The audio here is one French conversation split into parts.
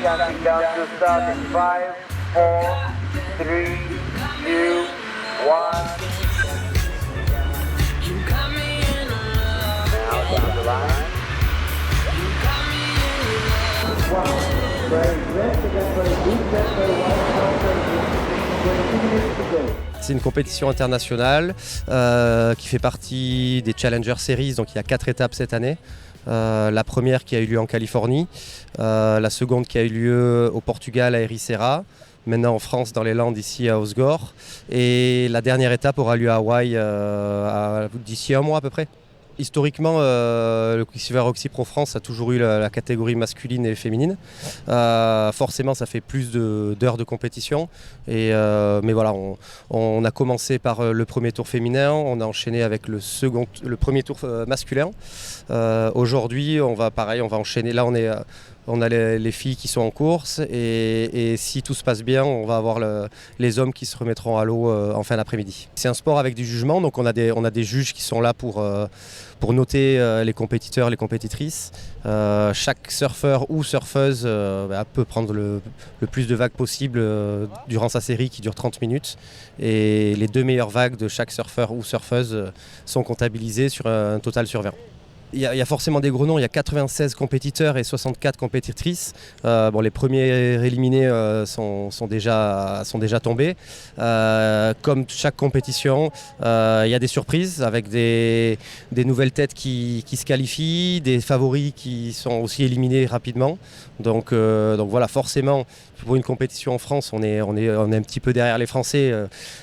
counting down to start in 5, 4, 3, 2, 1. Now down the line. C'est une compétition internationale qui fait partie des Challenger Series, donc il y a 4 étapes cette année. La première qui a eu lieu en Californie, la seconde qui a eu lieu au Portugal à Ericeira, maintenant en France dans les Landes ici à Osgore, et la dernière étape aura lieu à Hawaï d'ici un mois à peu près. Historiquement, le Quicksilver Roxy Pro France a toujours eu la catégorie masculine et féminine. Forcément, ça fait plus d'heures de compétition. Mais voilà, on a commencé par le premier tour féminin, on a enchaîné avec le premier tour masculin. Aujourd'hui, on va enchaîner. Là, on a les filles qui sont en course et si tout se passe bien, on va avoir les hommes qui se remettront à l'eau en fin d'après-midi. C'est un sport avec du jugement, donc on a des juges qui sont là pour noter les compétiteurs, les compétitrices. Chaque surfeur ou surfeuse peut prendre le plus de vagues possible durant sa série qui dure 30 minutes. Et les 2 meilleures vagues de chaque surfeur ou surfeuse sont comptabilisées sur un total sur 20. Il y a forcément des gros noms, il y a 96 compétiteurs et 64 compétitrices. Les premiers éliminés sont déjà tombés. Comme chaque compétition, il y a des surprises avec des nouvelles têtes qui se qualifient, des favoris qui sont aussi éliminés rapidement. Donc voilà, forcément, pour une compétition en France, on est un petit peu derrière les Français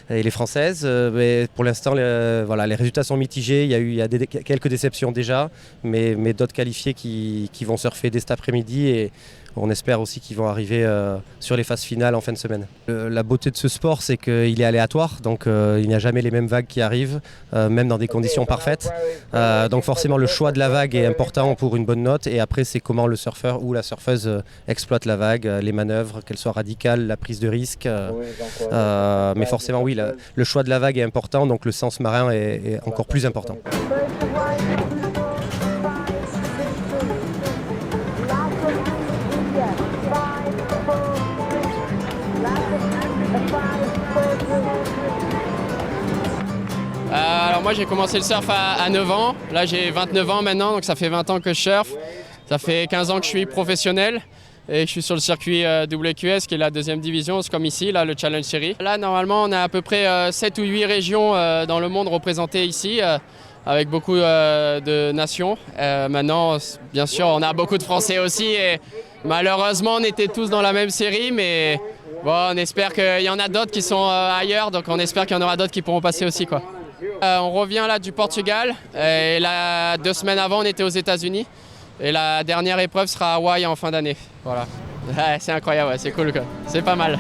et les Françaises. Mais pour l'instant, les résultats sont mitigés. Il y a quelques déceptions déjà, mais d'autres qualifiés qui vont surfer dès cet après-midi. Et on espère aussi qu'ils vont arriver sur les phases finales en fin de semaine. La beauté de ce sport, c'est qu'il est aléatoire, donc il n'y a jamais les mêmes vagues qui arrivent, même dans des conditions parfaites. Donc forcément, le choix de la vague est important pour une bonne note, et après, c'est comment le surfeur ou la surfeuse exploite la vague, les manœuvres, qu'elles soient radicales, la prise de risque. Mais forcément, oui, le choix de la vague est important, donc le sens marin est encore plus important. Alors moi j'ai commencé le surf à 9 ans, là j'ai 29 ans maintenant, donc ça fait 20 ans que je surfe. Ça fait 15 ans que je suis professionnel et je suis sur le circuit WQS qui est la 2e division, c'est comme ici, là le Challenge Series. Là normalement on a à peu près 7 ou 8 régions dans le monde représentées ici, avec beaucoup de nations. Maintenant bien sûr on a beaucoup de Français aussi et malheureusement on était tous dans la même série, mais bon, on espère qu'il y en a d'autres qui sont ailleurs, donc on espère qu'il y en aura d'autres qui pourront passer aussi, quoi. On revient là du Portugal et là, 2 semaines avant on était aux États-Unis et la dernière épreuve sera à Hawaï en fin d'année. Voilà. Ouais, c'est incroyable, ouais, c'est cool, quoi. C'est pas mal.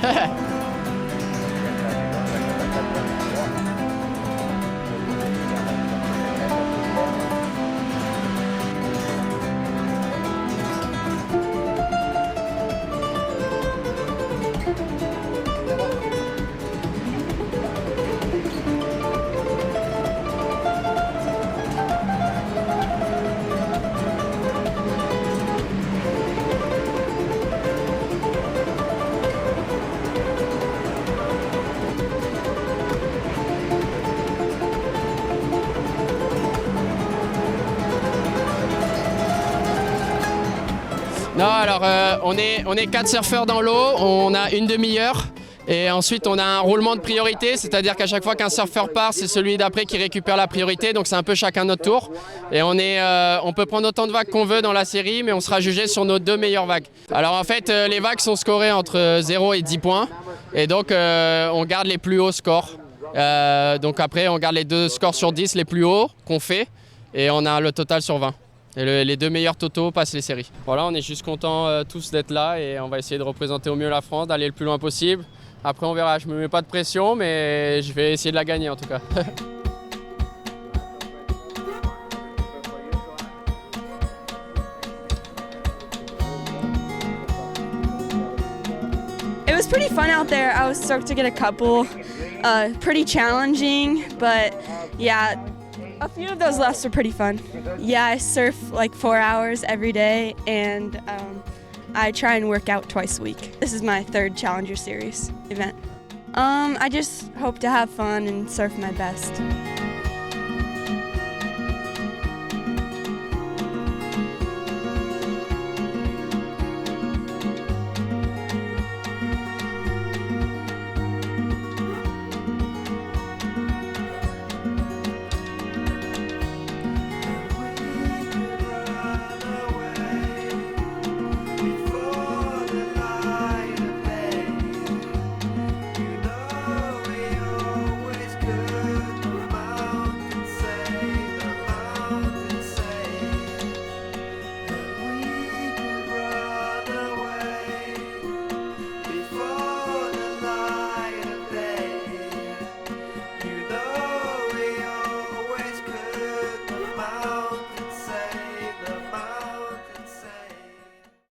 Non, alors on est 4 surfeurs dans l'eau, on a une demi-heure et ensuite on a un roulement de priorité, c'est-à-dire qu'à chaque fois qu'un surfeur part, c'est celui d'après qui récupère la priorité, donc c'est un peu chacun notre tour. Et on peut prendre autant de vagues qu'on veut dans la série, mais on sera jugé sur nos 2 meilleures vagues. Alors en fait, les vagues sont scorées entre 0 et 10 points, et donc on garde les plus hauts scores. Donc après, on garde les 2 scores sur 10 les plus hauts qu'on fait, et on a le total sur 20. Et les 2 meilleurs totaux passent les séries. Voilà, on est juste contents tous d'être là et on va essayer de représenter au mieux la France, d'aller le plus loin possible. Après on verra, je me mets pas de pression, mais je vais essayer de la gagner en tout cas. It was pretty fun out there. I was stoked to get a couple. Pretty challenging, but yeah. A few of those lefts were pretty fun. Yeah, I surf like 4 hours every day, and I try and work out twice a week. This is my third Challenger Series event. I just hope to have fun and surf my best.